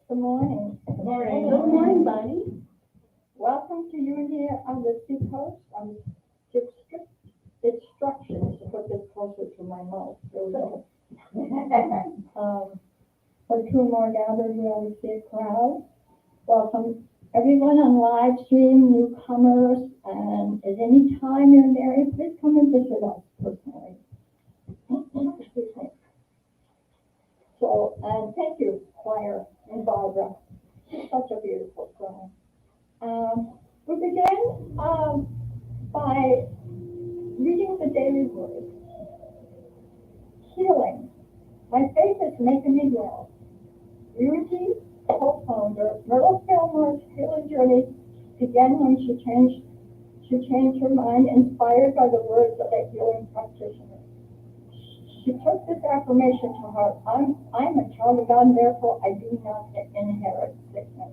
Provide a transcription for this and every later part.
Good morning. Good morning. Good morning, buddy. Welcome to Unity on the Seacoast. I'm strict instructions to put this closer to my mouth. When two more gathered, we always see a crowd. Welcome everyone on live stream, newcomers, and at any time you're in the area, please come and visit us personally. So, and thank you, choir and Barbara. Such a beautiful song. We begin by reading the daily word. Healing. My faith is making me well. Unity co-founder Myrtle Fillmore's healing journey began when she changed her mind, inspired by the words of a healing practitioner. She took this affirmation to heart. I'm a child of God, and therefore I do not inherit sickness.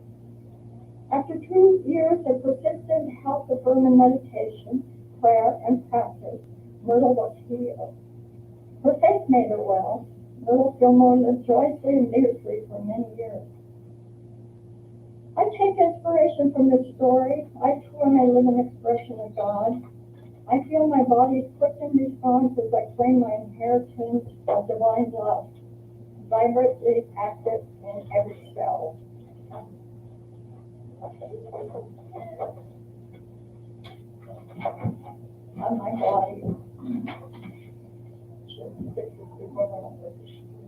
After 2 years of persistent, health-affirming meditation, prayer, and practice, Myrtle was healed. Her faith made her well. Myrtle Fillmore lived joyously and vigorously for many years. I take inspiration from this story. I too am a living expression of God. I feel my body's quickened response as I claim my inheritance of divine love, vibrantly active in every cell. On my body.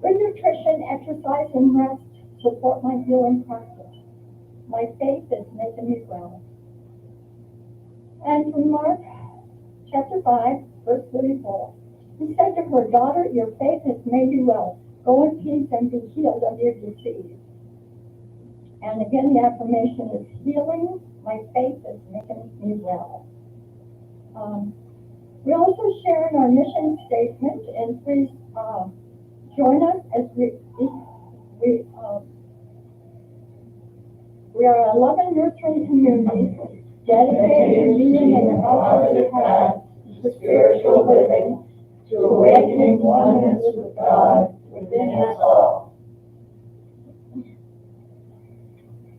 Good nutrition, exercise, and rest support my healing practice. My faith is making me well. And from Mark chapter 5, verse 34, he said to her, "Daughter, your faith has made you well. Go in peace and be healed of your disease." And again, the affirmation is healing. My faith is making me well. We also share in our mission statement, and please join us as we are a loving, nurturing community dedicated to leading an healthy path to spiritual living, to awakening oneness with God within us all.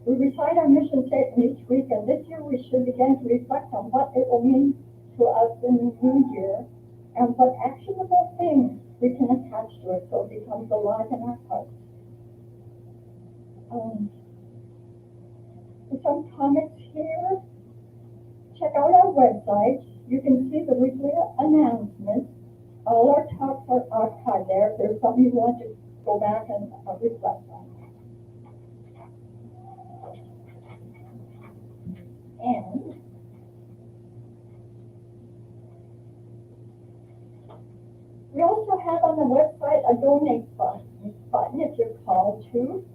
We recite our mission statement each week, and this year we should begin to reflect on what it will mean to us in the new year and what actionable things we can attach to it so it becomes alive in our hearts. Some comments here. Check out our website. You can see the weekly announcements. All our talks are archived there if there's something you want to go back and reflect on. And we also have on the website a donate button if you're called to.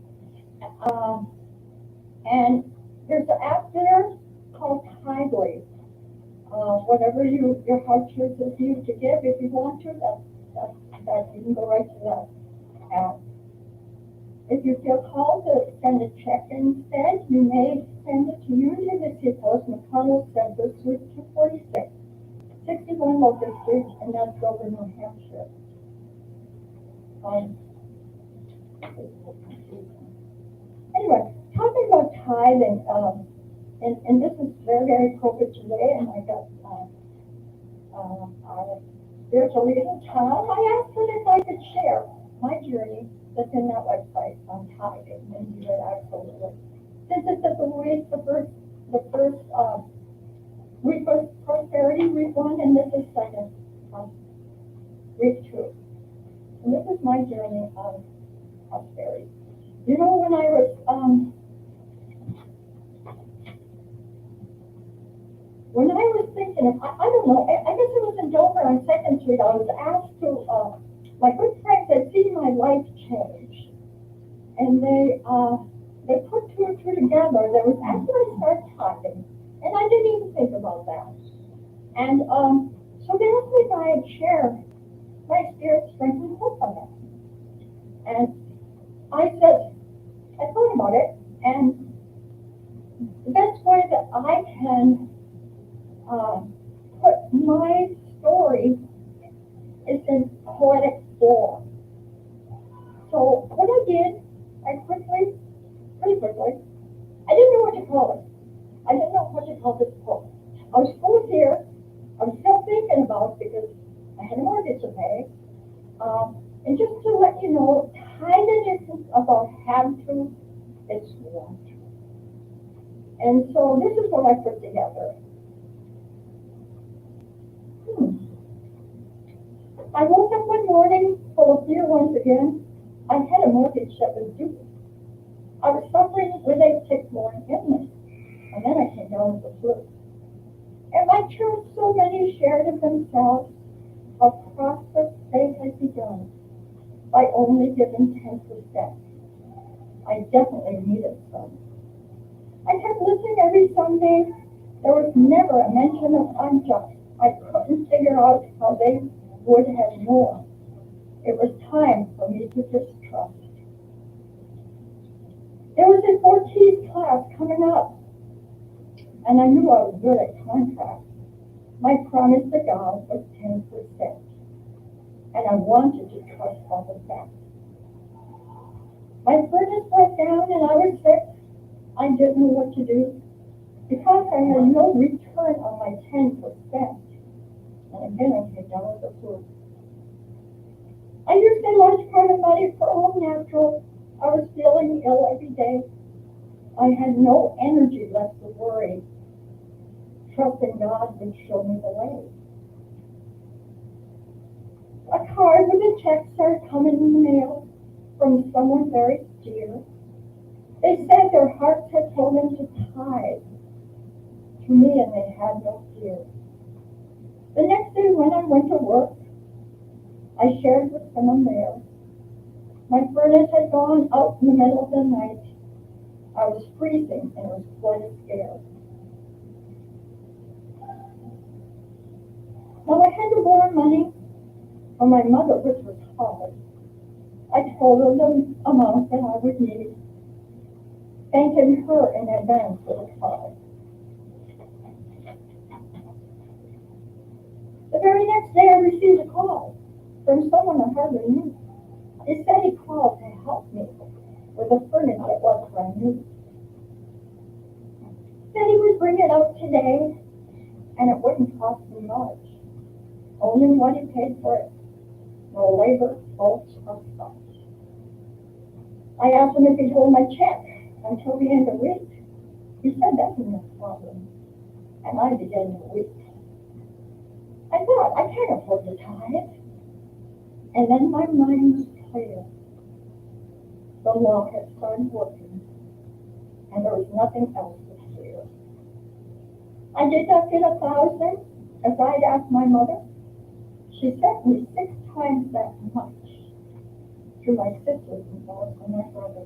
And there's an app there called Tidely. Whatever your heart chooses you to give, if you want to, that you can go right to that app. If you feel called to send a check instead, you may send it to University Post, McConnell Center, Suite 246, 61 Locust Street, and that's over New Hampshire. Anyway, talking about tithing, and this is very, very appropriate today, and I got our spiritual leader, Tom. I asked her if I could share my journey that's in that website on tithing, and he did absolutely. Since it's the week, the first week was prosperity, week 1, and this is second, week 2. And this is my journey on prosperity. You know, when I was thinking of, I don't know, I guess it was in Dover on 2nd Street, I was asked to, my good friends had seen my life change. And they put 2 and 2 together. There was after I started talking, and I didn't even think about that. And so they asked me if I had shared my spirit, strength, and hope on it. And I said, I thought about it, and the best way that I can put my story is in poetic form. So what I did, pretty quickly, I didn't know what to call it. I didn't know what to call this book. I was full of fear. I was still thinking about it because I had a mortgage to pay. And just to let you know, tithing isn't about have to, it's want to. And so this is what I put together. I woke up one morning full of fear once again. I had a mortgage that was due. I was suffering with a tick-borne illness, and then I came down with the flu. And my church, so many shared of themselves how prosperous they had begun by only giving 10%. I definitely needed some. I kept listening every Sunday. There was never a mention of unjust. I couldn't figure out how they would have more. It was time for me to just trust. There was a 14th class coming up, and I knew I was good at contracts. My promise to God was 10%, and I wanted to trust all of that. My furnace broke down, and I was sick. I didn't know what to do because I had no return on my 10%. And again, I came down with the flu. I used a large part of money for Home Natural. I was feeling ill every day. I had no energy left to worry. Trusting God would show me the way. A card with a check started coming in the mail from someone very dear. They said their hearts had told them to tithe to me, and they had no fear. The next day when I went to work, I shared with someone there. My furnace had gone out in the middle of the night. I was freezing and was quite scared. Now I had to borrow money from my mother, which was hard. I told her the amount that I would need, thanking her in advance for the card. The very next day I received a call from someone I hardly knew. He said he called to help me with a furnace that was brand new. would bring it out today, and it wouldn't cost me much. Only what he paid for it. No labor, bolts, or stuff. I asked him if he'd hold my check until the end of the week. He said that's no problem. And I began to weep. I thought, I can't afford to tie it. And then my mind was clear. The law had started working, and there was nothing else to fear. I did not get 1,000, as I'd asked my mother. She sent me 6 times that much to my sisters and my brother.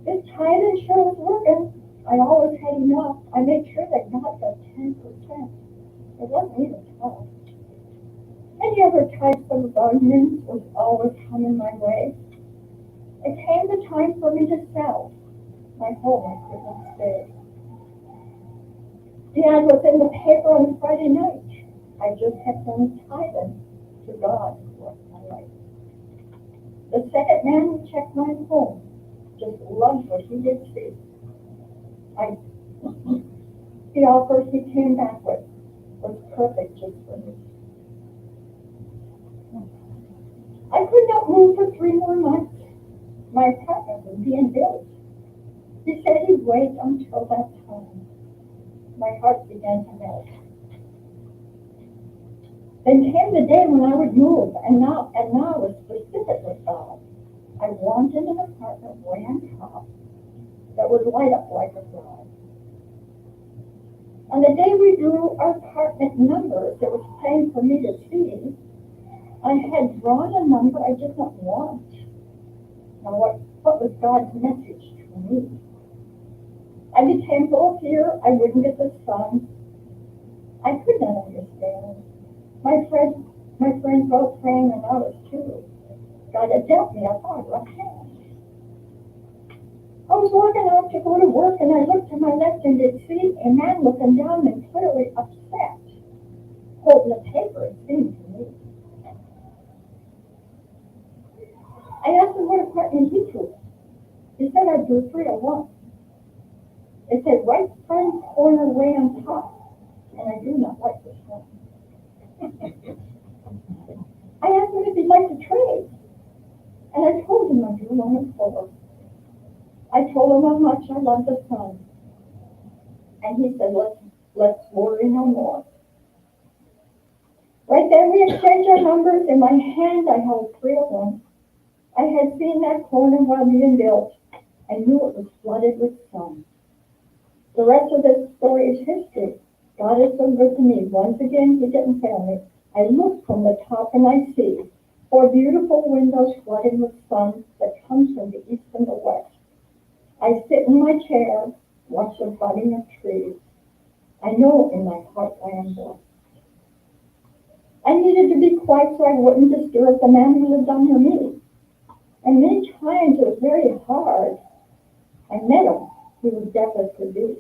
This tithing sure was working. I always had enough. I made sure that God got 10%. It wasn't even 12. Any other types of abundance was always coming my way. It came the time for me to sell my home. I couldn't stay. The ad was in the paper on Friday night. I just kept on tithing to God for my life. The second man who checked my home just loved what he did see. The offer he came back with was perfect just for me. I could not move for 3 more months. My apartment was being built. He said he'd wait until that time. My heart began to melt. Then came the day when I would move, and now was specific with God. I wanted an apartment way on top that would light up like a flag. On the day we drew our apartment numbers, it was plain for me to see. I had drawn a number I did not want. Now what was God's message to me? I became full of fear I wouldn't get the sun. I could not understand. My friends were praying, and I was too. God had dealt me a hard rough hand. I was walking out to go to work, and I looked to my left and did see a man looking down and clearly upset, holding a paper, it seemed to me. I asked him what apartment he drew. He said I drew 301. It said right front corner way on top, and I do not like this one. I asked him if he'd like to trade, and I told him I drew 104. I told him how much I loved the sun, and he said, let's worry no more. Right then we exchanged our numbers. In my hand I held 301. I had seen that corner while being built. I knew it was flooded with sun. The rest of this story is history. God is so good to me. Once again, he didn't fail me. I look from the top and I see 4 beautiful windows flooded with sun that comes from the east and the west. I sit in my chair, watch the budding of trees. I know in my heart I am blessed. I needed to be quiet so I wouldn't disturb the man who lived under me. And many times it was very hard. I met him. He was deaf as could be.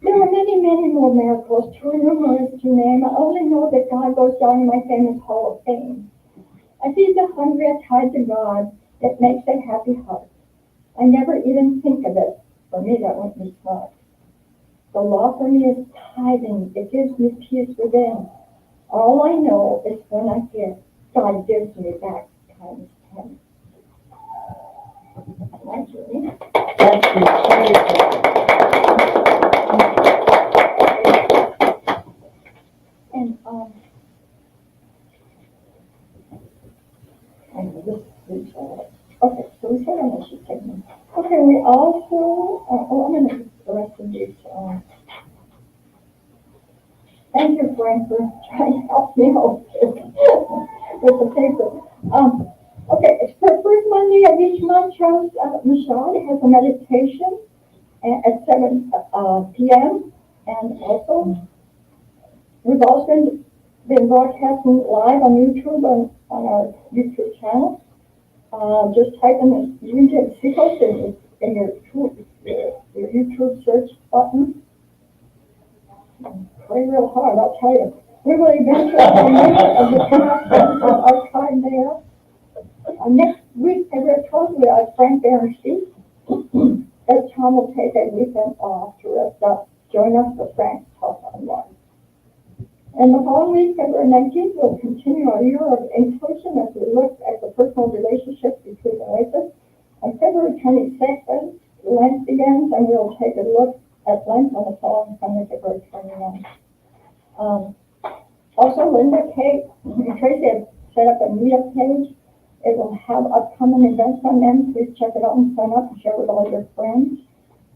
There were many, many more miracles, too numerous to name. I only know that God goes down in my famous Hall of Fame. I feed the hungry, I tithe to God. It makes a happy heart. I never even think of it. For me, that wouldn't be smart. The law for me is tithing. It gives me peace within. All I know is when I give, God gives me back times 10. Thank you. And okay, so we said I should take them. Okay, we also, I'm going to do the rest of these. Thank you, Frank, for trying to help me out with the paper. Okay, it's for the first Monday of each month, Charles Michaud has a meditation at 7 p.m. And also, we've also been broadcasting live on YouTube on our YouTube channel. Just type in the YouTube sequence in your YouTube search button. Pray real hard, I'll tell you. We will eventually have a of the past archive there. Next we told you Frank Berenstein that Tom will take a weekend off to rest up. Join us for Frank's Talk on One. And the following week, February 19th, we'll continue our year of inclusion as we look at the personal relationships between the races. On February 26th, Lent begins, and we'll take a look at Lent on the following Sunday, February 29th. Also, Linda, Kate, and Tracy have set up a meetup page. It will have upcoming events on them. Please check it out and sign up and share with all your friends.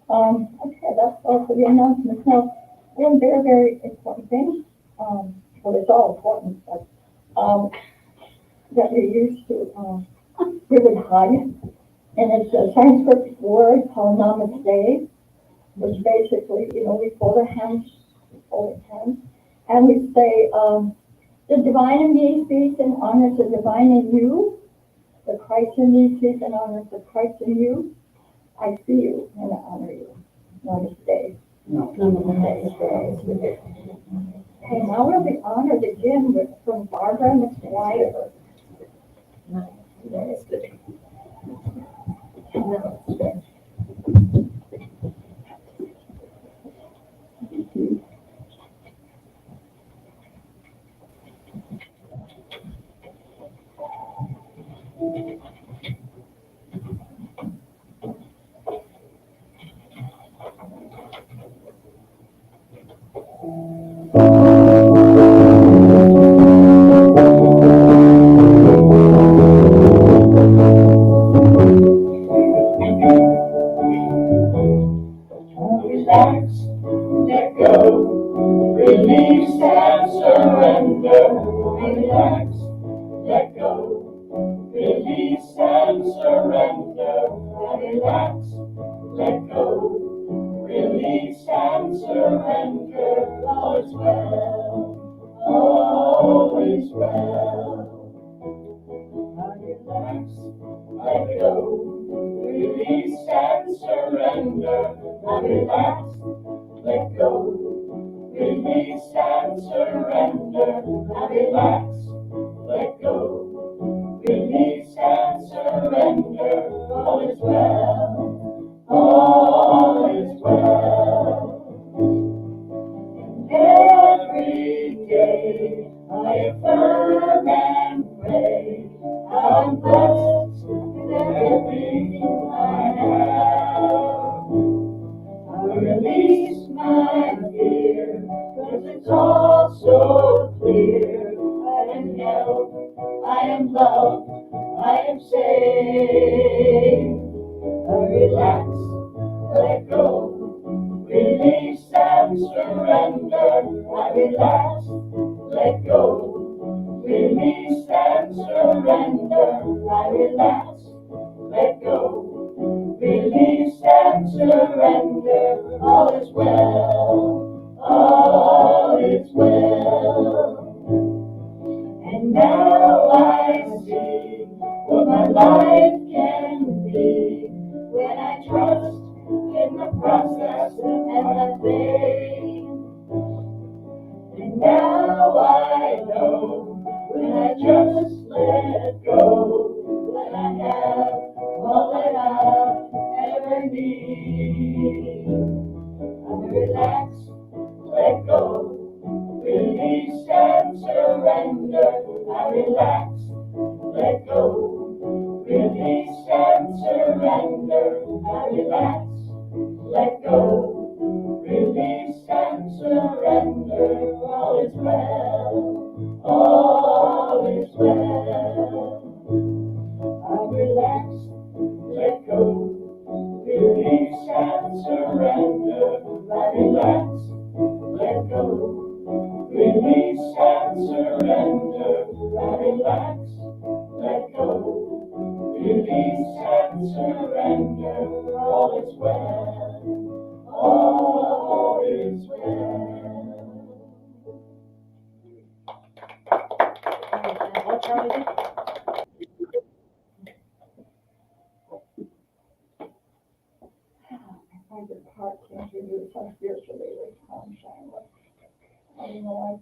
Okay, that's all for the announcements. Now, one very, very important thing, well, it's all important, but that we used to, we would hug, and it's a Sanskrit word called namaste, which basically, we fold our hands, and we say, the divine in me sees and honors the divine in you. The Christ in me sees and honors the Christ in you. I see you and I honor you. Namaste. Namaste. Okay, now we'll be honored again from Barbara McGuire. Namaste. Namaste. Relax, let go, release and surrender. Relax, let go, release and surrender. Relax, let go, release and surrender. All is well, all is well. Relax, let go, release and surrender. Relax, let go, release and surrender. Relax, let go, release and surrender. All is well, all is well. Every day I affirm and pray I'm blessed in everything I have. I release my fear, 'cause it's all so clear. I am held, I am loved, I am safe. I relax, let go, release and surrender. I relax, let go, release and surrender. I relax, let go, release and surrender. All is well, all is well. And now I see what my life can be when I trust in the process and the faith. And now I know when I just let go that I have all that I ever need. I relax, let go, release and surrender. I relax, let go, release and surrender. I relax, let go, release and surrender. All is well, all is well. I relax, let go, release and surrender. I relax, let go, release and surrender. I relax, let go, release and surrender. All is well, all is well. What time is it? My favorite part to introduce our spiritual leader, Tom Shinewood. I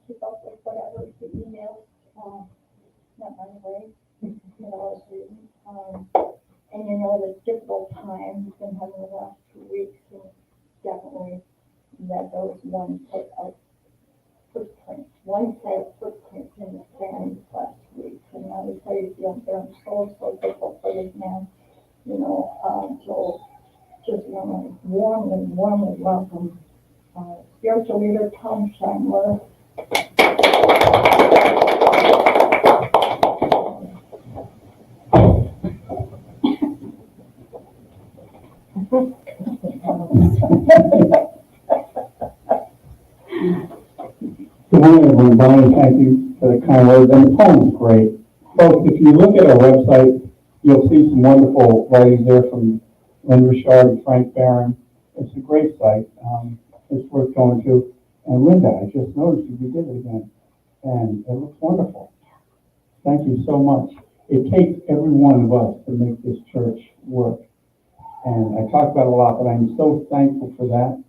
keep up with whatever the emails, not my way. you know, and you know, the difficult times we've been having the last 2 weeks, and definitely that those one put out footprints, one set of footprints in the sand this last week. And I will tell you, I'm so grateful for this man, you know, Joel. Just want to warmly welcome spiritual leader Tom Chandler. Good morning, everyone. Brian, thank you for the kind words. And the poem is great. Folks, if you look at our website, you'll see some wonderful writings there from Lynn Richard and Frank Barron. It's a great site. It's worth going to. And Linda, I just noticed you did it again. And it looks wonderful. Thank you so much. It takes every one of us to make this church work. And I talk about it a lot, but I'm so thankful for that.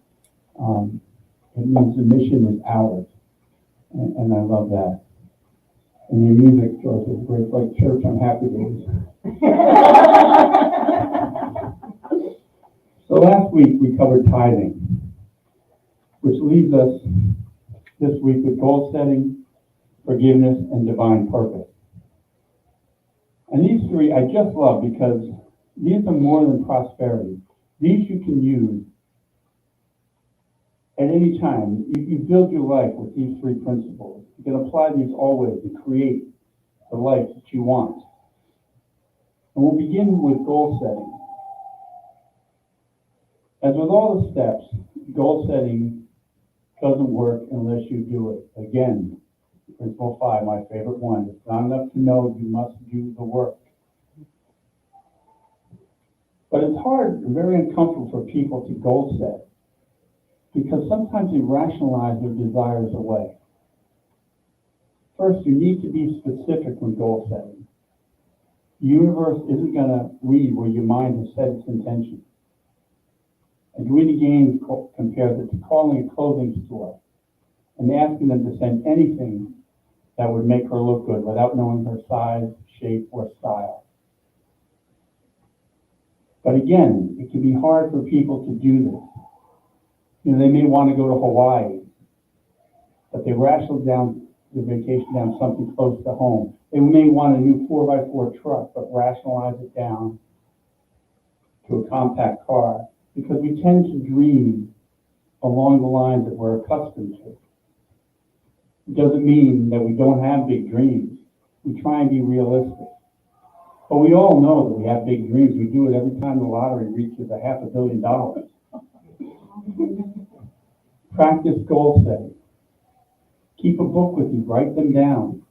It means the mission is ours. And I love that. And your music, George, is great. Like church on Happy Days. So last week we covered tithing, which leaves us this week with goal setting, forgiveness, and divine purpose. And these three I just love because these are more than prosperity. These you can use at any time. You build your life with these three principles. You can apply these always to create the life that you want. And we'll begin with goal setting. As with all the steps, goal setting doesn't work unless you do it. Again, principle 5, my favorite one. It's not enough to know, you must do the work. But it's hard and very uncomfortable for people to goal set because sometimes they rationalize their desires away. First, you need to be specific when goal setting. The universe isn't going to read where your mind has set its intention. Edwene Gaines compares it to calling a clothing store and asking them to send anything that would make her look good without knowing her size, shape, or style. But again, it can be hard for people to do this. You know, they may want to go to Hawaii, but they rationalize down their vacation down something close to home. They may want a new 4x4 truck, but rationalize it down to a compact car because we tend to dream along the lines that we're accustomed to. It doesn't mean that we don't have big dreams. We try and be realistic. But we all know that we have big dreams. We do it every time the lottery reaches $500 million. Practice goal setting. Keep a book with you, write them down,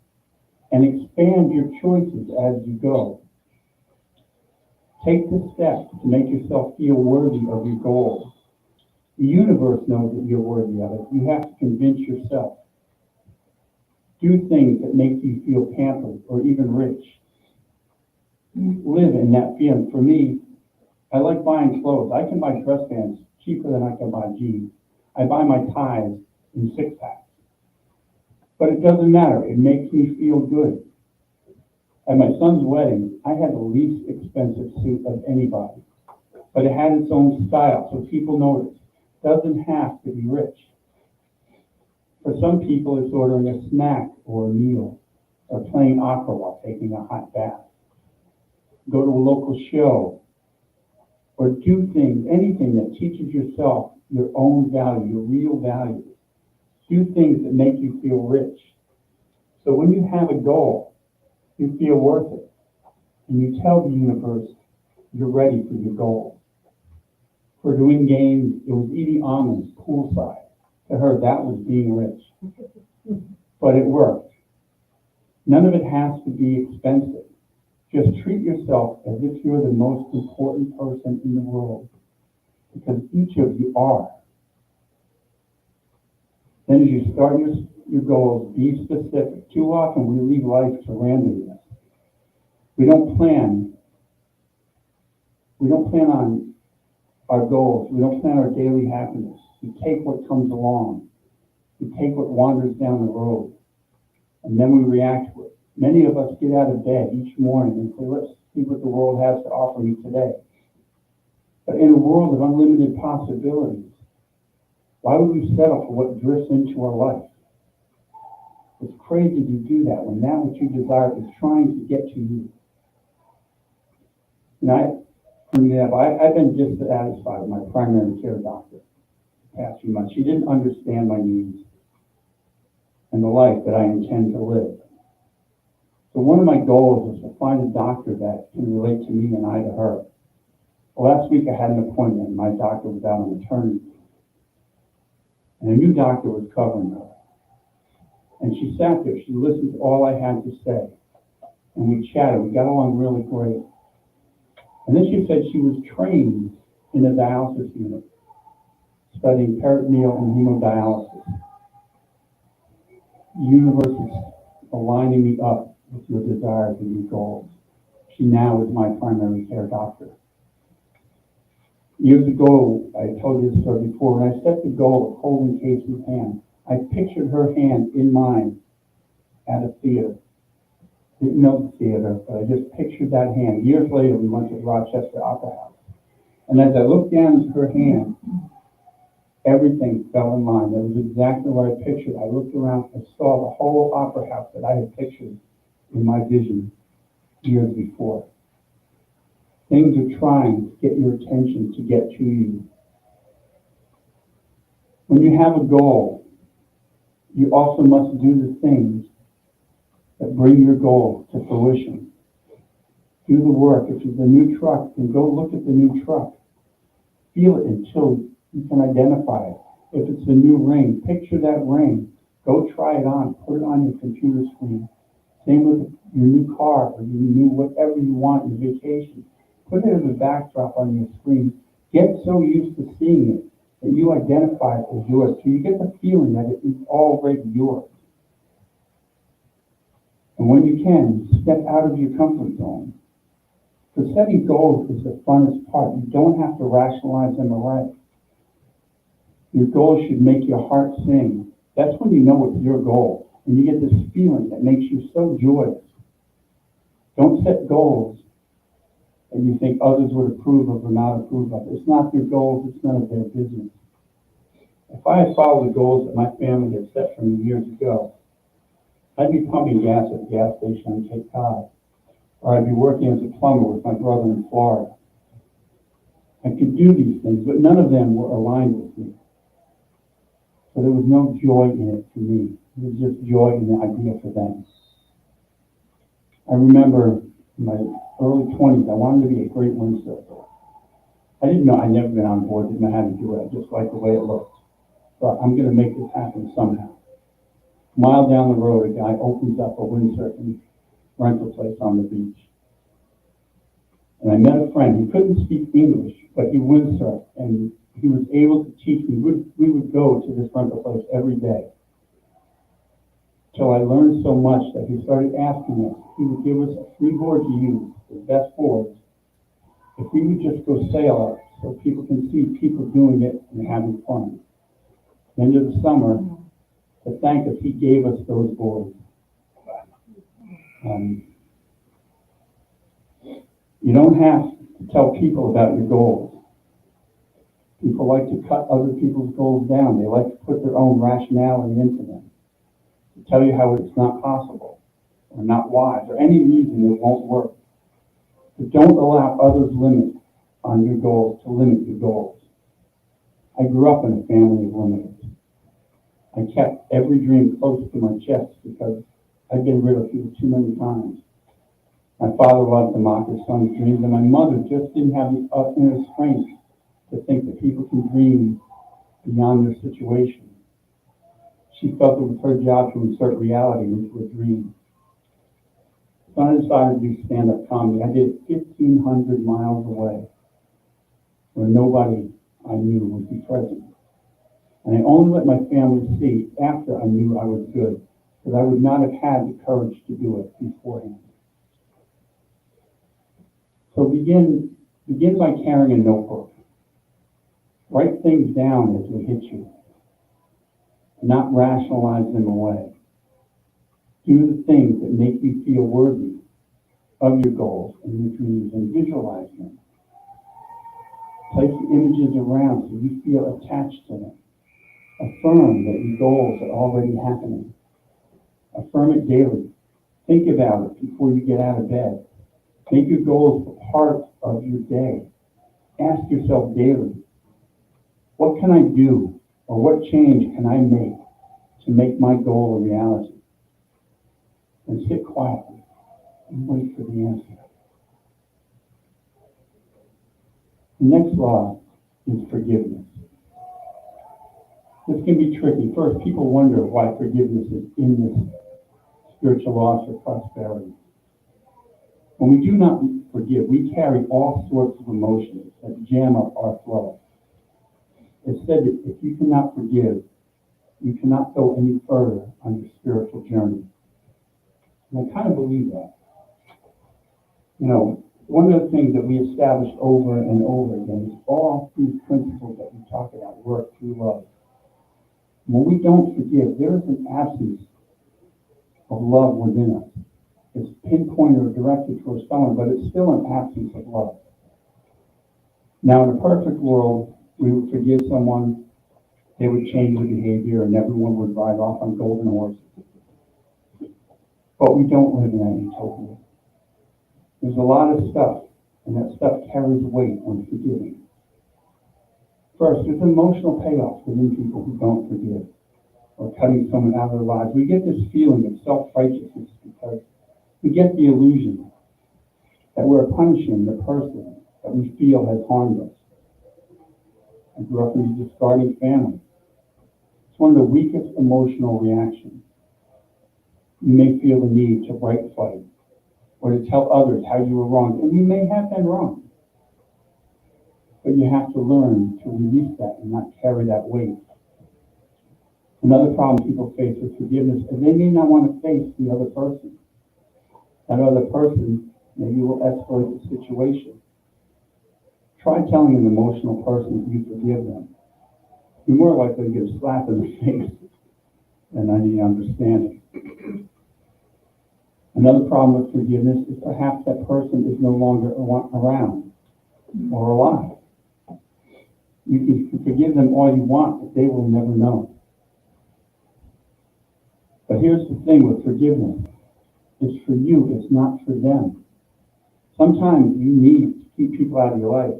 and expand your choices as you go. Take the steps to make yourself feel worthy of your goals. The universe knows that you're worthy of it. You have to convince yourself. Do things that make you feel pampered or even rich. Live in that feeling. For me, I like buying clothes. I can buy dress pants cheaper than I can buy jeans. I buy my ties in 6-packs. But it doesn't matter. It makes me feel good. At my son's wedding, I had the least expensive suit of anybody. But it had its own style, so people noticed. It doesn't have to be rich. For some people, it's ordering a snack or a meal, or playing opera while taking a hot bath. Go to a local show, or do things, anything that teaches yourself your own value, your real value. Do things that make you feel rich. So when you have a goal, you feel worth it. And you tell the universe you're ready for your goal. For Edwene Gaines, it was eating almonds poolside. To her, that was being rich. But it worked. None of it has to be expensive. Just treat yourself as if you're the most important person in the world. Because each of you are. Then as you start your goals, be specific. Too often we leave life to randomness. We don't plan on our goals. We don't plan our daily happiness. We take what comes along. We take what wanders down the road. And then we react to it. Many of us get out of bed each morning and say, let's see what the world has to offer me today. But in a world of unlimited possibilities, why would we settle for what drifts into our life? It's crazy to do that when that which you desire is trying to get to you. And for example, I've been dissatisfied with my primary care doctor the past few months. She didn't understand my needs and the life that I intend to live. So one of my goals is to find a doctor that can relate to me and I to her. Well, last week I had an appointment. My doctor was out on maternity leave. And a new doctor was covering her. And she sat there. She listened to all I had to say. And we chatted. We got along really great. And then she said she was trained in a dialysis unit, studying peritoneal and hemodialysis. The universe is aligning me up with your desires and your goals. She now is my primary care doctor. Years ago, I told you this story before, when I set the goal of holding Casey's hand, I pictured her hand in mine at a theater. Didn't know the theater, but I just pictured that hand. Years later, we went to the Rochester Opera House. And as I looked down at her hand, everything fell in line. That was exactly what I pictured. I looked around and saw the whole opera house that I had pictured in my vision years before. Things are trying to get your attention to get to you. When you have a goal, you also must do the things that bring your goal to fruition. Do the work. If it's a new truck, then go look at the new truck. Feel it until you can identify it. If it's a new ring, picture that ring. Go try it on. Put it on your computer screen. Same with your new car or your new whatever you want, your vacation. Put it as a backdrop on your screen. Get so used to seeing it that you identify it as yours. So you get the feeling that it is already yours. And when you can, step out of your comfort zone. So setting goals is the funnest part. You don't have to rationalize them away. Your goals should make your heart sing. That's when you know it's your goal. And you get this feeling that makes you so joyous. Don't set goals that you think others would approve of or not approve of. It's not your goals. It's none of their business. If I had followed the goals that my family had set for me years ago, I'd be pumping gas at the gas station on Cape Cod, or I'd be working as a plumber with my brother in Florida. I could do these things, but none of them were aligned with me. So there was no joy in it for me. It was just joy in the idea for them. I remember in my early 20s, I wanted to be a great windsurfer. I didn't know, I'd never been on board, didn't know how to do it. I just liked the way it looked. But I'm going to make this happen somehow. A mile down the road, a guy opens up a windsurfing rental place on the beach. And I met a friend who couldn't speak English, but he windsurfed, and he was able to teach me. We would go to this rental place every day. Till I learned so much that he started asking us, he would give us a free board to use, the best boards, if we would just go sail up so people can see people doing it and having fun. At the end of the summer, to thank us, he gave us those boards. You don't have to tell people about your goals. People like to cut other people's goals down. They like to put their own rationality into them. To tell you how it's not possible, or not wise, or any reason it won't work. But don't allow others' limits on your goals to limit your goals. I grew up in a family of limiters. I kept every dream close to my chest because I'd been ridiculed too many times. My father loved to mock his son's dreams, and my mother just didn't have the inner strength to think that people can dream beyond their situation. She felt it was her job to insert reality into a dream. So I decided to do stand-up comedy. I did 1,500 miles away, where nobody I knew would be present. And I only let my family see after I knew I was good, because I would not have had the courage to do it beforehand. So begin by carrying a notebook. Write things down as they hit you, not rationalize them away. Do the things that make you feel worthy of your goals and your dreams, and visualize them. Place the images around so you feel attached to them. Affirm that your goals are already happening. Affirm it daily. Think about it before you get out of bed. Make your goals a part of your day. Ask yourself daily, what can I do, or what change can I make to make my goal a reality? And sit quietly and wait for the answer. The next law is forgiveness. This can be tricky. First, people wonder why forgiveness is in this spiritual laws for prosperity. When we do not forgive, we carry all sorts of emotions that jam up our flow. It's said that if you cannot forgive, you cannot go any further on your spiritual journey. And I kind of believe that. You know, one of the things that we established over and over again is all these principles that we talk about work through love. When we don't forgive, there is an absence of love within us. It's pinpointed or directed towards someone, but it's still an absence of love. Now, in a perfect world, we would forgive someone, they would change their behavior, and everyone would ride off on golden horses. But we don't live in that utopia. There's a lot of stuff, and that stuff carries weight when forgiving. First, there's emotional payoffs within people who don't forgive, or cutting someone out of their lives. We get this feeling of self-righteousness because we get the illusion that we're punishing the person that we feel has harmed us. I grew up in a discarding family. It's one of the weakest emotional reactions. You may feel the need to right fight or to tell others how you were wrong, and you may have been wrong. But you have to learn to release that and not carry that weight. Another problem people face with forgiveness is they may not want to face the other person. That other person maybe will escalate the situation. Try telling an emotional person you forgive them. You're more likely to get a slap in the face than any understanding. Another problem with forgiveness is perhaps that person is no longer around or alive. You can forgive them all you want, but they will never know. But here's the thing with forgiveness. It's for you, it's not for them. Sometimes you need to keep people out of your life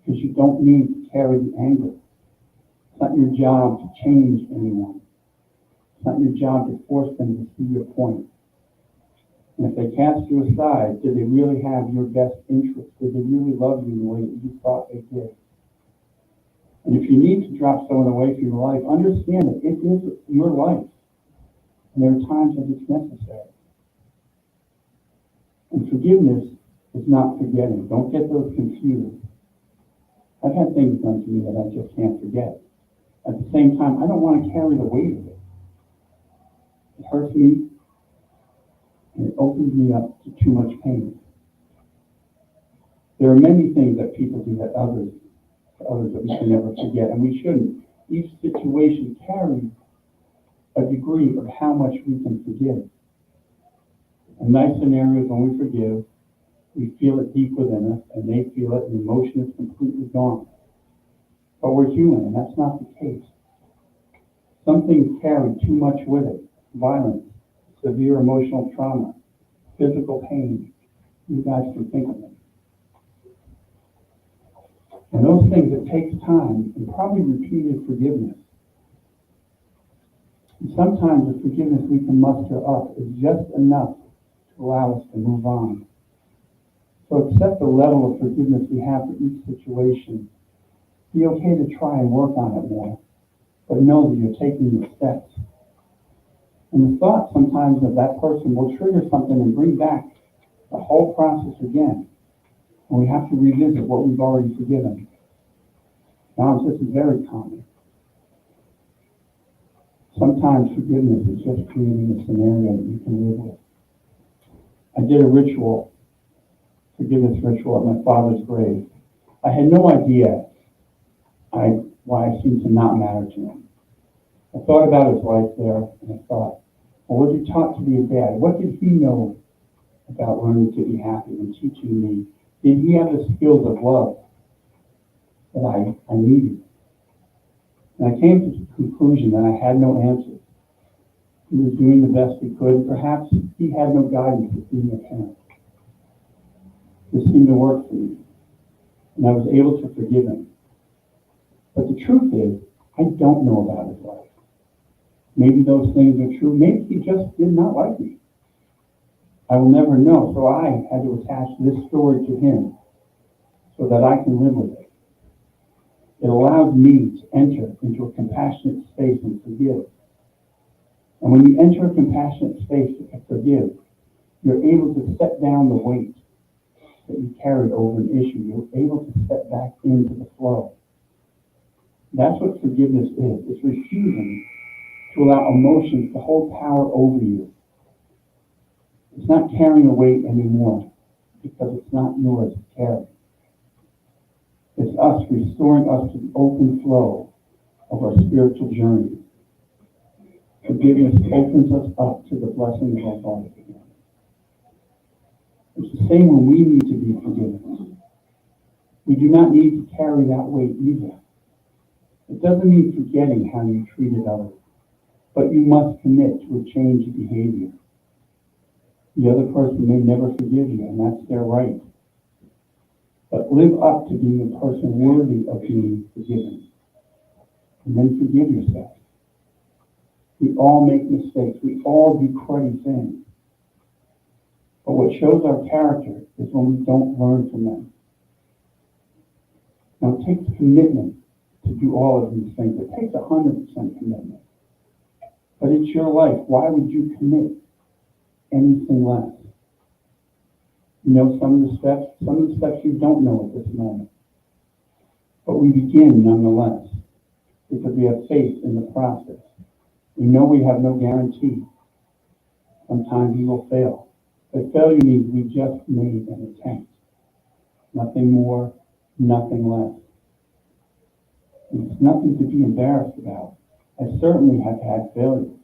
because you don't need to carry the anger. It's not your job to change anyone. It's not your job to force them to see your point. And if they cast you aside, did they really have your best interest? Did they really love you in the way that you thought they did? And if you need to drop someone away from your life, understand that it is your life. And there are times that it's necessary. And forgiveness is not forgetting. Don't get those confused. I've had things done to me that I just can't forget. At the same time, I don't want to carry the weight of it. It hurts me, and it opens me up to too much pain. There are many things that people do that others that we can never forget, and we shouldn't. Each situation carries a degree of how much we can forgive. A nice scenario is when we forgive, we feel it deep within us, and they feel it, and the emotion is completely gone. But we're human, and that's not the case. Some things carry too much with it. Violence, severe emotional trauma, physical pain. You guys can think of them. And those things, it takes time and probably repeated forgiveness. And sometimes the forgiveness we can muster up is just enough to allow us to move on. So accept the level of forgiveness we have for each situation. Be okay to try and work on it more, but know that you're taking the steps. And the thought sometimes of that person will trigger something and bring back the whole process again. And we have to revisit what we've already forgiven. Now, this is very common. Sometimes forgiveness is just creating a scenario that you can live with. I did a forgiveness ritual at my father's grave. I had no idea why I seemed to not matter to him. I thought about his life there, and I thought, Or was he taught to be a dad? What did he know about learning to be happy and teaching me? Did he have the skills of love that I needed? And I came to the conclusion that I had no answer. He was doing the best he could. Perhaps he had no guidance as being a parent. This seemed to work for me, and I was able to forgive him. But the truth is, I don't know about his life. Maybe those things are true. Maybe he just did not like me. I will never know, so I had to attach this story to him so that I can live with it. It allows me to enter into a compassionate space and forgive. And when you enter a compassionate space to forgive, you're able to set down the weight that you carried over an issue. You're able to step back into the flow. That's what forgiveness is. It's refusing to allow emotions to hold power over you. It's not carrying a weight anymore because it's not yours to carry. It's us restoring us to the open flow of our spiritual journey. Forgiveness opens us up to the blessings of our life again. It's the same when we need to be forgiven. We do not need to carry that weight either. It doesn't mean forgetting how you treated others, but you must commit to a change of behavior. The other person may never forgive you, and that's their right. But live up to being a person worthy of being forgiven. And then forgive yourself. We all make mistakes. We all do cruddy things. But what shows our character is when we don't learn from them. Now, it takes commitment to do all of these things. It takes 100% commitment. But it's your life. Why would you commit anything less? You know some of the steps you don't know at this moment. But we begin nonetheless because we have faith in the process. We know we have no guarantee. Sometimes we will fail. But failure means we just made an attempt. Nothing more, nothing less. And it's nothing to be embarrassed about. I certainly have had failures.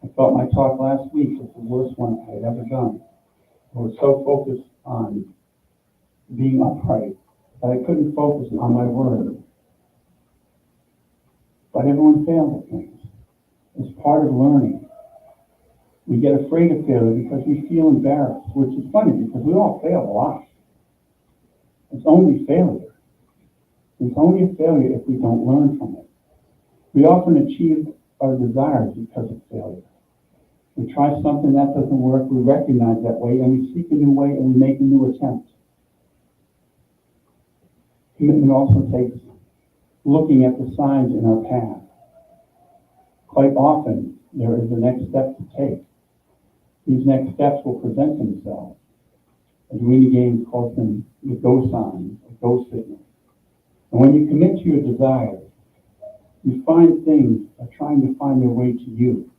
I thought my talk last week was the worst one I had ever done. I was so focused on being upright that I couldn't focus on my word. But everyone fails at things. It's part of learning. We get afraid of failure because we feel embarrassed, which is funny because we all fail a lot. It's only failure. It's only a failure if we don't learn from it. We often achieve our desires because of failure. We try something that doesn't work, we recognize that way, and we seek a new way and we make a new attempt. Commitment also takes looking at the signs in our path. Quite often, there is the next step to take. These next steps will present themselves. Edwene Gaines calls them the go signs, or go signals. And when you commit to your desires, you find things are trying to find their way to you.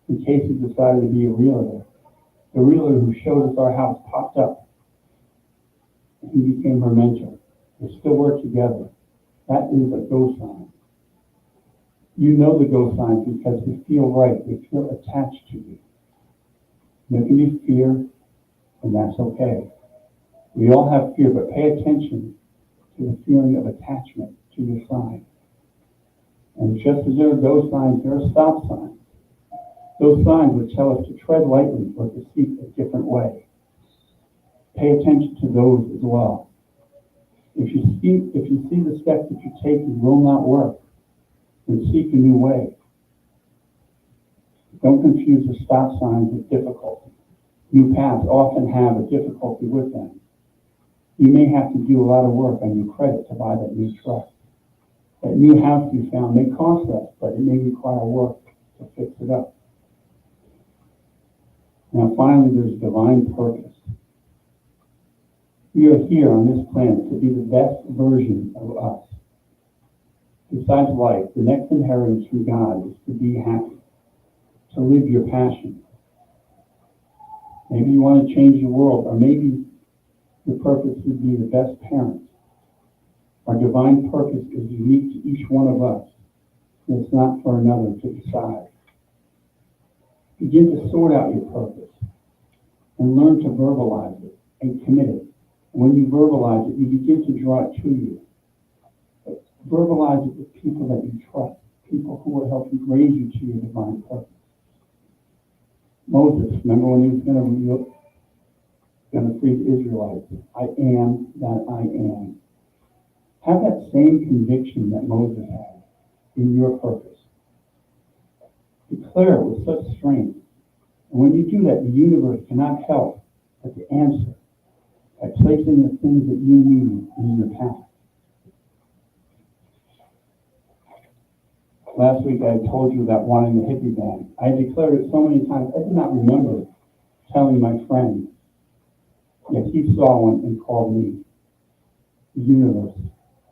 In case you decided to be a realtor, the realtor who showed us our house popped up. And he became her mentor. They still work together. That is a go sign. You know the go signs because they feel right. They feel attached to you. There can be fear, and that's okay. We all have fear, but pay attention to the feeling of attachment to your sign. And just as there are go signs, there are stop signs. Those signs would tell us to tread lightly or to seek a different way. Pay attention to those as well. If you see the steps that you're taking will not work, then seek a new way. Don't confuse the stop signs with difficulty. New paths often have a difficulty with them. You may have to do a lot of work on your credit to buy that new truck. That new house you found may cost less, but it may require work to fix it up. Now finally, there's divine purpose. We are here on this planet to be the best version of us. Besides life, the next inheritance from God is to be happy, to live your passion. Maybe you want to change the world, or maybe your purpose is to be the best parent. Our divine purpose is unique to each one of us, and it's not for another to decide. Begin to sort out your purpose and learn to verbalize it and commit it. And when you verbalize it, you begin to draw it to you. But verbalize it with people that you trust, people who will help you raise you to your divine purpose. Moses, remember when he was going to free the Israelites? I am that I am. Have that same conviction that Moses had in your purpose. Declare it with such strength. And when you do that, the universe cannot help but to answer by placing the things that you need in your path. Last week I told you about wanting the hippie band. I declared it so many times, I did not remember telling my friend. Yet he saw one and called me. The universe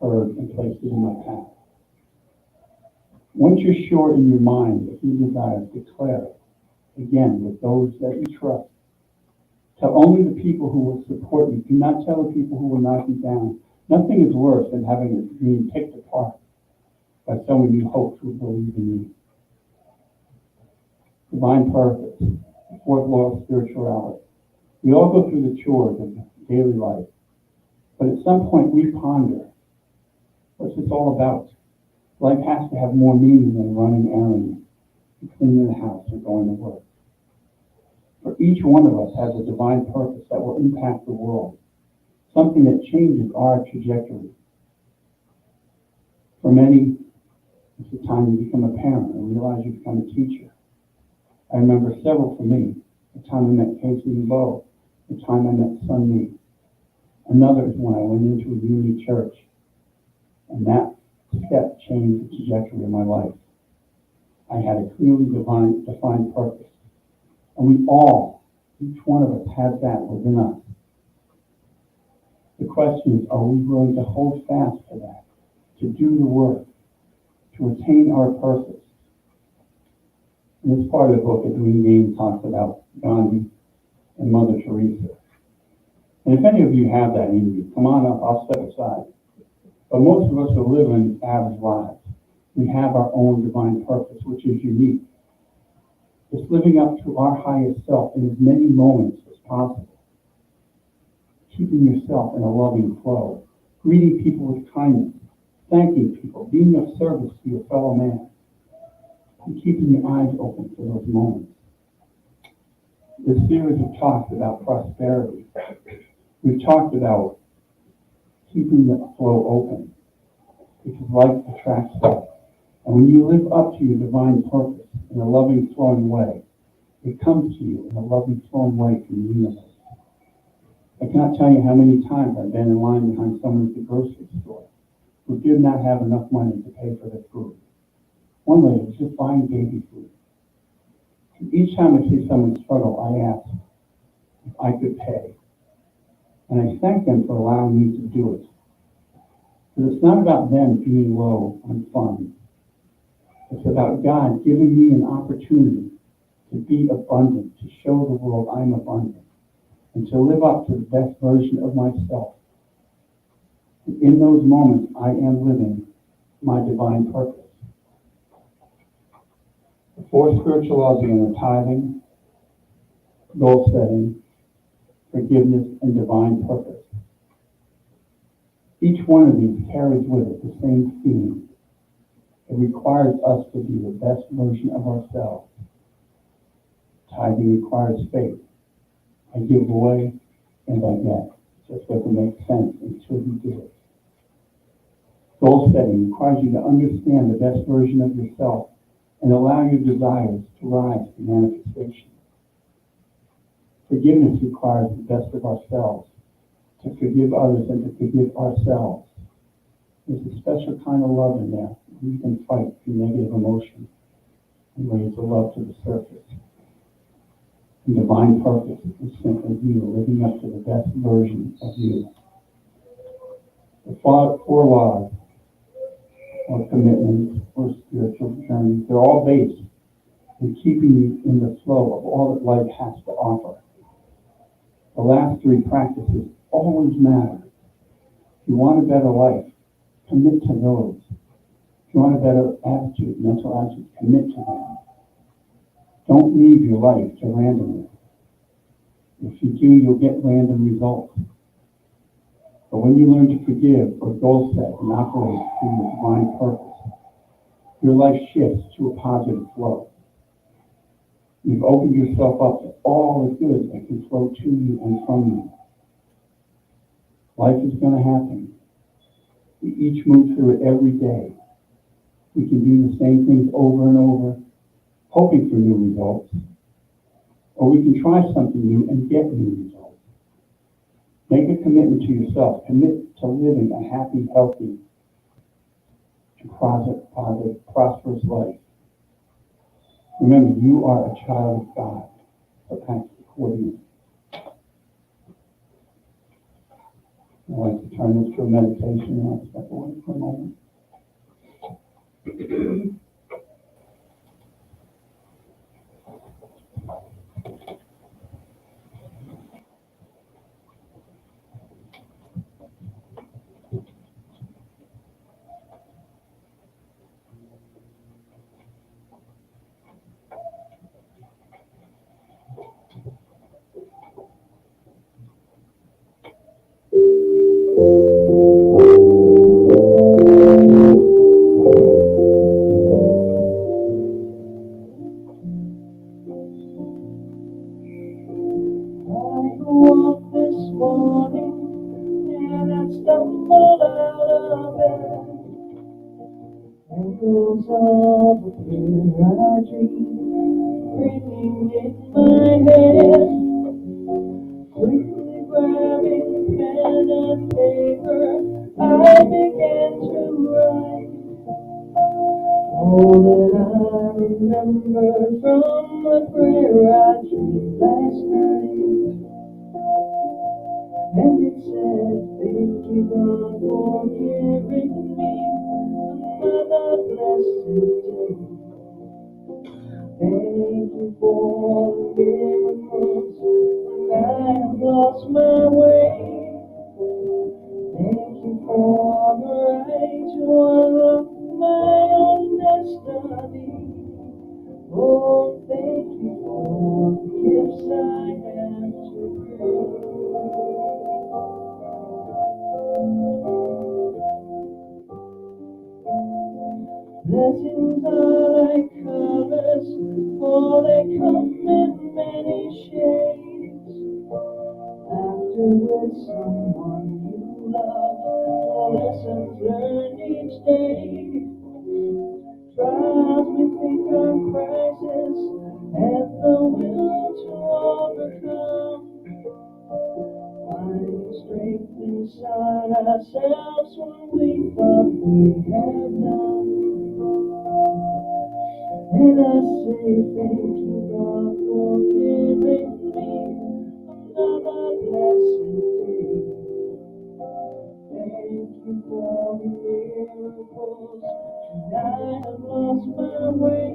heard and placed it in my path. Once you're sure in your mind that you desire, declare it. Again, with those that you trust. Tell only the people who will support you. Do not tell the people who will knock you down. Nothing is worse than having a dream picked apart by someone you hope to believe in you. Divine purpose, the fourth law of spirituality. We all go through the chores of daily life, but at some point we ponder, what's this all about? Life has to have more meaning than running errands, cleaning the house, or going to work. For each one of us has a divine purpose that will impact the world, something that changes our trajectory. For many, it's the time you become a parent and realize you become a teacher. I remember several for me. The time I met Casey and Bo, the time I met Sun Mi. Another is when I went into a unity church, and that step changed the trajectory of my life. I had a clearly defined purpose. And we all, each one of us, has that within us. The question is, are we willing to hold fast to that, to do the work, to attain our purpose? In this part of the book, Edwene Gaines talks about Gandhi and Mother Teresa. And if any of you have that in you, come on up, I'll step aside. But most of us are living average lives. We have our own divine purpose, which is unique. It's living up to our highest self in as many moments as possible. Keeping yourself in a loving flow. Greeting people with kindness. Thanking people. Being of service to your fellow man. And keeping your eyes open for those moments. This series of talks about prosperity. We've talked about keeping the flow open. Because life attracts life. And when you live up to your divine purpose in a loving, flowing way, it comes to you in a loving, flowing way from the universe. I cannot tell you how many times I've been in line behind someone at the grocery store who did not have enough money to pay for their food. One lady was just buying baby food. And each time I see someone struggle, I ask if I could pay. And I thank them for allowing me to do it. Because it's not about them being low on funds. It's about God giving me an opportunity to be abundant, to show the world I'm abundant, and to live up to the best version of myself. And in those moments, I am living my divine purpose. The four spiritual laws again are tithing, goal setting, forgiveness, and divine purpose. Each one of these carries with it the same theme. It requires us to be the best version of ourselves. Tithing requires faith. I give away and I get. Just doesn't make sense until you do it. Goal setting requires you to understand the best version of yourself and allow your desires to rise to manifestation. Forgiveness requires the best of ourselves, to forgive others and to forgive ourselves. There's a special kind of love in there. You can fight through negative emotion and raise the love to the surface. And divine purpose is simply you living up to the best version of you. The four laws or commitments or spiritual journeys, they're all based in keeping you in the flow of all that life has to offer. The last three practices always matter. If you want a better life, commit to those. If you want a better attitude, mental attitude, commit to them. Don't leave your life to randomness. If you do, you'll get random results. But when you learn to forgive or goal set and operate through your divine purpose, your life shifts to a positive flow. You've opened yourself up to all the good that can flow to you and from you. Life is going to happen. We each move through it every day. We can do the same things over and over, hoping for new results. Or we can try something new and get new results. Make a commitment to yourself. Commit to living a happy, healthy, and prosperous life. Remember, you are a child of God. So thanks for coordinating. I'd like to turn this to a meditation and I'll step away for a moment. This morning, and I stumbled out of bed. Echoes of a fear I dreamed, ringing in my head. Quickly grabbing pen and paper, I began to write all that I remembered from the prayer I dreamed last night. And it said, thank you, God, for giving me another blessed day. Thank you for the miracles when I have lost my way. Thank you for the right to unlock my own destiny. Oh, thank you for the gifts I have to bring. Blessings are like colors, for they come in many shades. Laughter with someone you love, lessons learned each day. Trials we think are crisis, and the will to overcome. Finding strength inside ourselves when we thought we had none. And I say thank you, God, for giving me another blessed day. Thank you for the miracles when I have lost my way.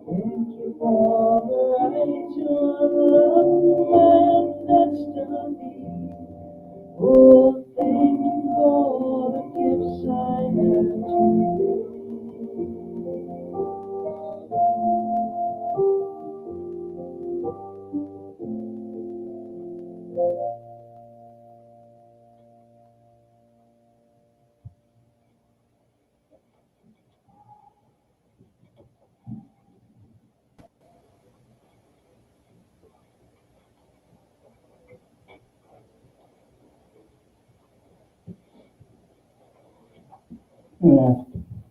Thank you for the right to unlock my destiny. Oh, thank you for the gifts I have today. I'm going to ask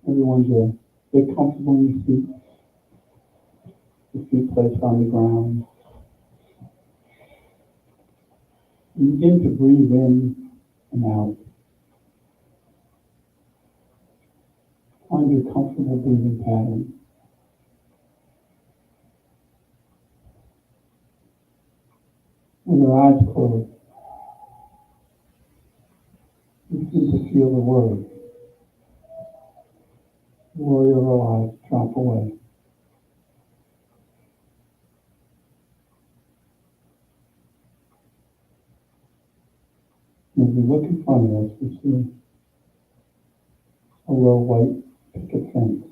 everyone to get comfortable in your seat. Your feet placed on the ground. And begin to breathe in and out. Find your comfortable breathing pattern. With your eyes closed, you begin to feel the worry. Worry or lies drop away. As we look in front of us, we see a low white picket fence.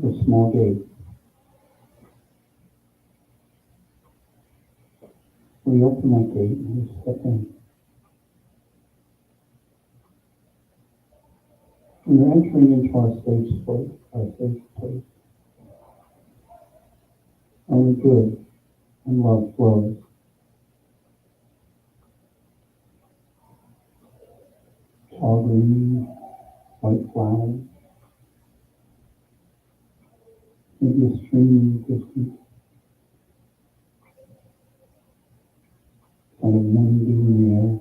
a small gate. We open that gate and we step in. We're entering into our safe place. Only good and love flows. Tall green, white flowers, maybe a stream in the distance, kind of morning dew in the air.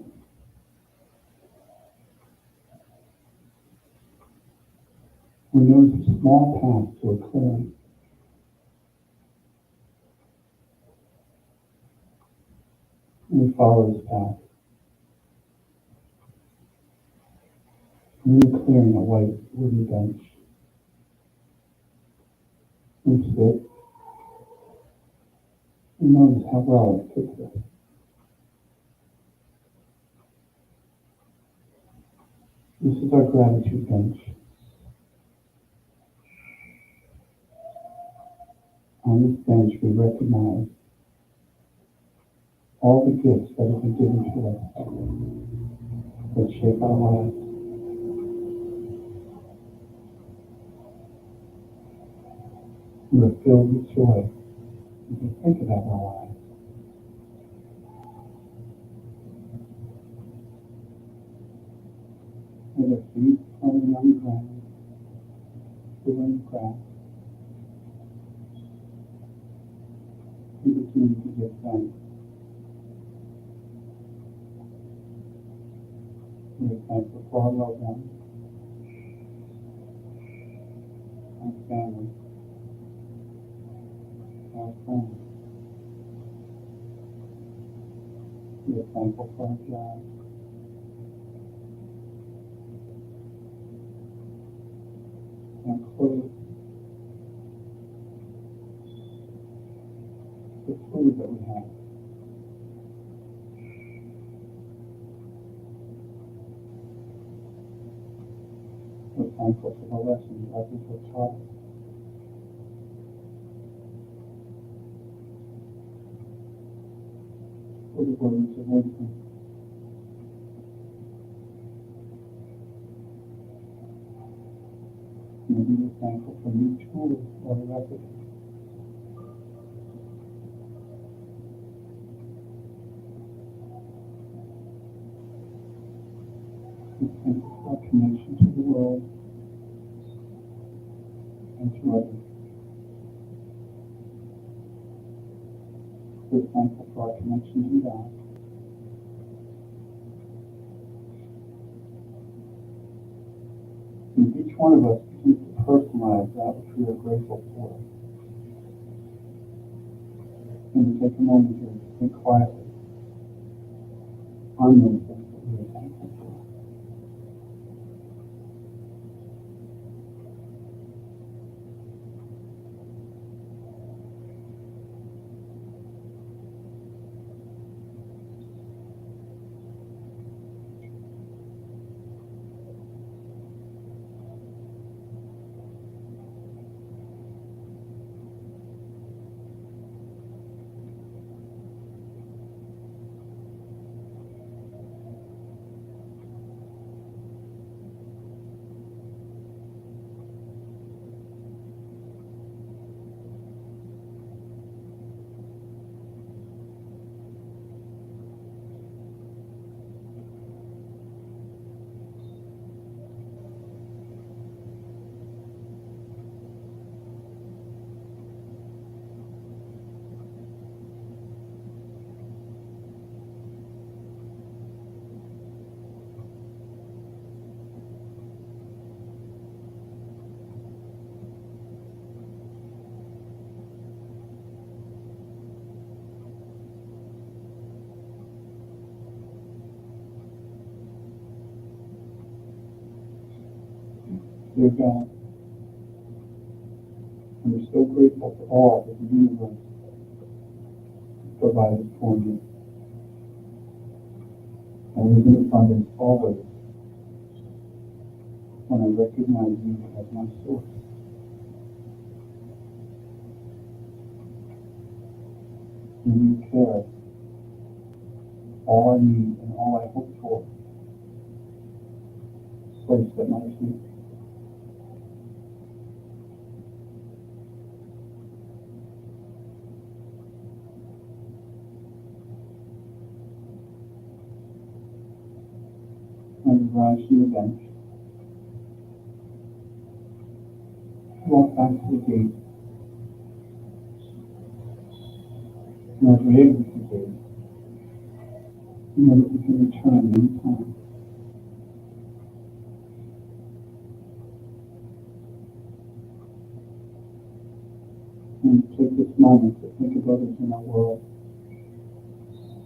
We notice a small path to a clearing. And we follow this path. And in the clearing, a white wooden bench. We sit. We notice how well it fits us. This is our gratitude bench. On this bench, we recognize all the gifts that have been given to us that shape our lives. We are filled with joy as we think about our lives. With our feet firmly on the ground, feeling the grass, we begin to give thanks. We are thankful for our loved ones, our family, our friends. We are thankful for our job. Our clothes, the food that we have. We're thankful for the lessons others have taught us. For the words of wisdom. Maybe we're thankful for new tools or recipes. We're thankful for our connection to the world and to others. We're thankful for our connection to God. And each one of us begins to personalize that which we are grateful for. And we take a moment here to think quietly on those things that we are thankful for. Dear God, and we're so grateful for all that the universe has provided for me. I live in abundance always when I recognize you as my source. and you care. All I need and all I hope for, placed at my feet. And rise from the bench. Walk back to the gate. And as we exit the gate, you know that we can return anytime. And take this moment to think of others in our world.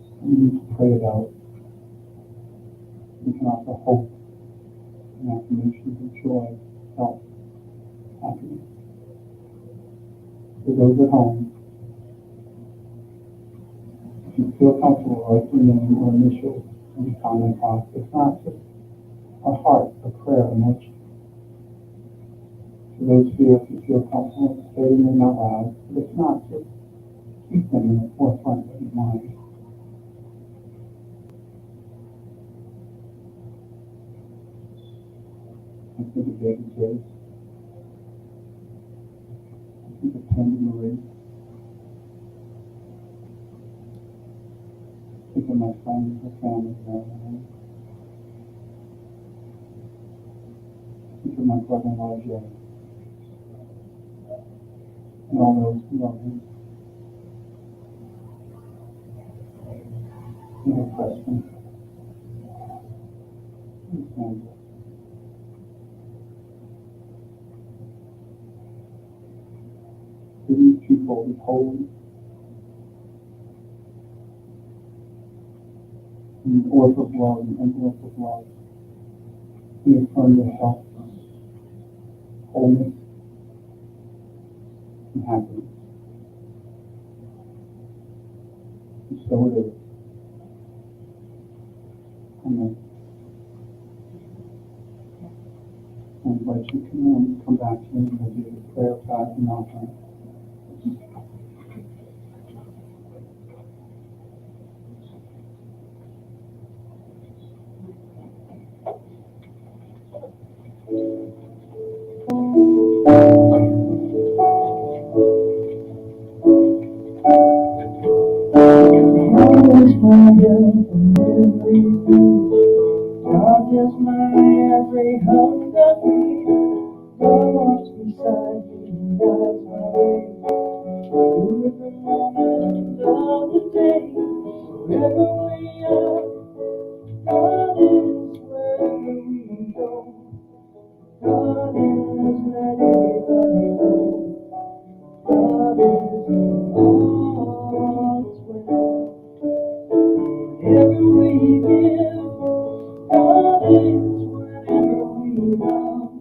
And we need to pray about. We can offer hope and affirmations of joy, health, happiness. For those at home, if you feel comfortable, write your name or initials in the comment box. It's not just a heart, a prayer, emotion. For those of you, if you feel comfortable stating them out loud, but if not, just keep them in the forefront of your mind. I think of Edwene Gaines. I think of Candy Marie. I think of my friends, her family, and I think of my brother-in-law, Jay, and all those who love him. Think of Preston and Sandra. For these people, be holy in the orb of love and envelope of love. We affirm their health, wholeness, and happiness. And so it is. Amen. I invite you to come back to me and we'll do the prayer of God and offering. God is my every hunger free. God walks beside me and guides my way. Through every moment of the day, wherever we are, God is wherever we go. God is let everybody know. God is all is well. Whatever we give, God is whenever we love.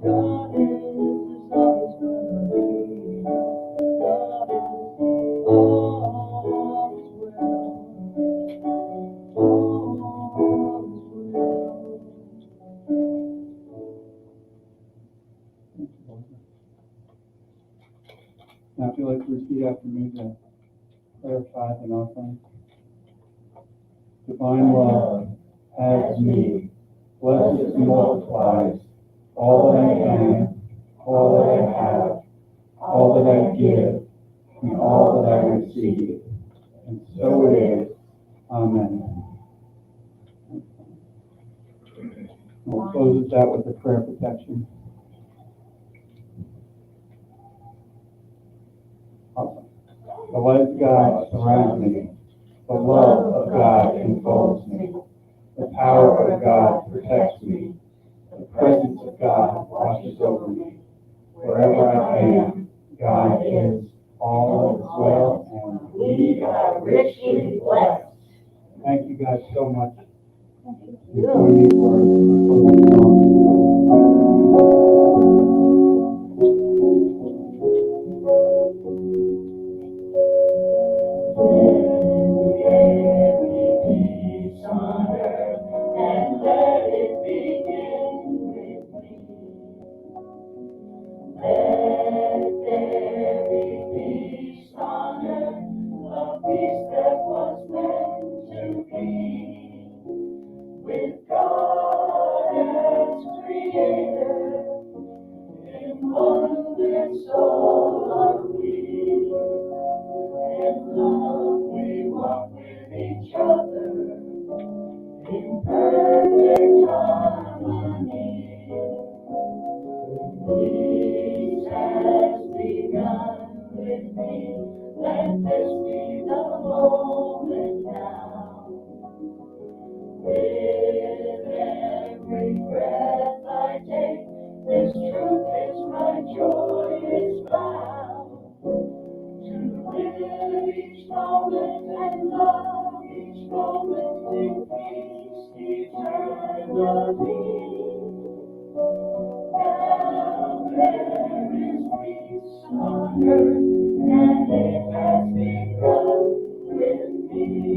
God is always gonna be enough. God is all is well. All is well. Thank you, Lord. Now, if you'd like to repeat after me the prayer of tithe and offering. Divine love has me, blesses and multiplies all that I am, all that I have, all that I give, and all that I receive. And so it is. Amen. We'll close this out with a prayer of protection. Awesome. The light of God surrounds me. The love of God enfolds me. The power of God protects me. The presence of God watches over me. Wherever I am, God is. All is well, and we are richly blessed. Thank you guys so much. Join me for our closing song. And let it begin with me. Let there be peace on earth. perfect harmony. Peace has begun with me. Let this be the moment now. With every breath I take, this truth is my joy is found. To live each moment and love each moment with peace eternally. Now there is peace on earth and it has